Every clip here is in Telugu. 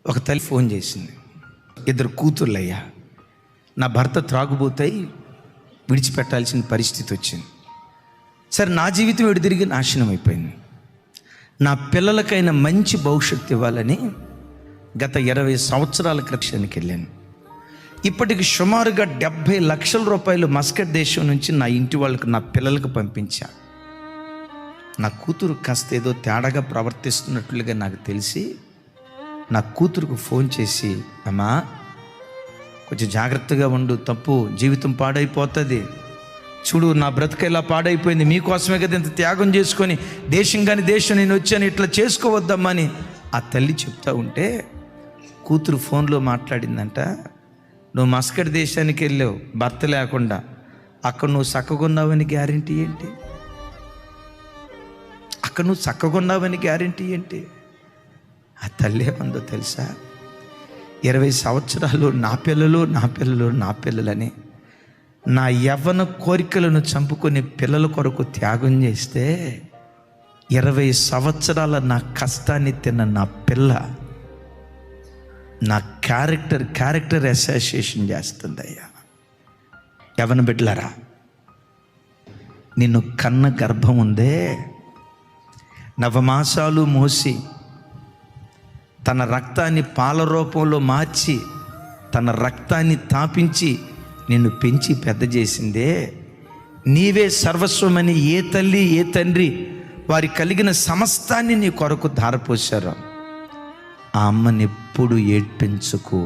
ఒక తల్లి ఫోన్ చేసింది, 2 కూతుర్లయ్యా, నా భర్త త్రాగుబోతాయి విడిచిపెట్టాల్సిన పరిస్థితి వచ్చింది. సరే, నా జీవితం తిరిగి నాశనం అయిపోయింది. నా పిల్లలకైనా మంచి భవిష్యత్తు ఇవ్వాలని గత 20 సంవత్సరాల క్రితానికి వెళ్ళాను. ఇప్పటికి సుమారుగా 70 లక్షల రూపాయలు మస్కట్ దేశం నుంచి నా ఇంటి వాళ్ళకి, నా పిల్లలకు పంపించా. నా కూతురు కాస్త ఏదో తేడాగా ప్రవర్తిస్తున్నట్లుగా నాకు తెలిసి నా కూతురుకు ఫోన్ చేసి, అమ్మా కొంచెం జాగ్రత్తగా ఉండు, తప్పు, జీవితం పాడైపోతుంది, చూడు నా బ్రతుకు ఇలా పాడైపోయింది, మీకోసమే కదా ఇంత త్యాగం చేసుకొని దేశం నేను వచ్చాను, ఇట్లా చేసుకోవద్దమ్మా అని ఆ తల్లి చెప్తా ఉంటే కూతురు ఫోన్లో మాట్లాడిందంట, నువ్వు మస్కట్ దేశానికి వెళ్ళావు భర్త లేకుండా, అక్కడ నువ్వు చక్కగున్నావని గ్యారెంటీ ఏంటి? అక్కడ నువ్వు చక్కగున్నావని గ్యారెంటీ ఏంటి? ఆ తల్లి ఏమందో తెలుసా, 20 సంవత్సరాలు నా పిల్లలని నా యవ్వన కోరికలను చంపుకొని పిల్లల కొరకు త్యాగం చేస్తే 20 సంవత్సరాల నా కష్టాన్ని తిన్న నా పిల్ల నా క్యారెక్టర్ అసోసియేషన్ చేస్తుంది. అయ్యా, యవ్వన బిడ్డలారా, నిన్ను కన్న గర్భం ఉందే, నవమాసాలు మోసి తన రక్తాన్ని పాల రూపంలో మార్చి తన రక్తాన్ని తాపించి నిన్ను పెంచి పెద్ద చేసిందే, నీవే సర్వస్వమని ఏ తల్లి ఏ తండ్రి వారి కలిగిన సమస్తాన్ని నీ కొరకు ధారపోశారో ఆ అమ్మని ఎప్పుడు ఏడ్పించుకో.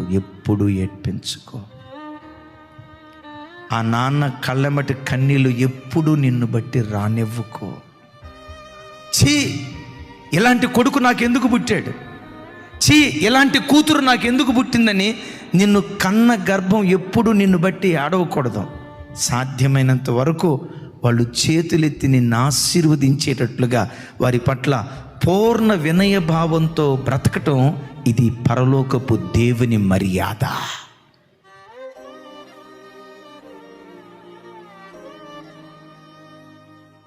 ఆ నాన్న కళ్ళమటి కన్నీళ్ళు ఎప్పుడు నిన్ను బట్టి రానివ్వుకో. ఛీ, ఇలాంటి కొడుకు నాకెందుకు పుట్టాడు, ఛీ, ఇలాంటి కూతురు నాకెందుకు పుట్టిందని నిన్ను కన్న గర్భం ఎప్పుడు నిన్ను బట్టి ఆడవకూడదు. సాధ్యమైనంత వరకు వాళ్ళు చేతులెత్తి నిన్ను ఆశీర్వదించేటట్లుగా వారి పట్ల పూర్ణ వినయభావంతో బ్రతకటం ఇది పరలోకపు దేవుని మర్యాద.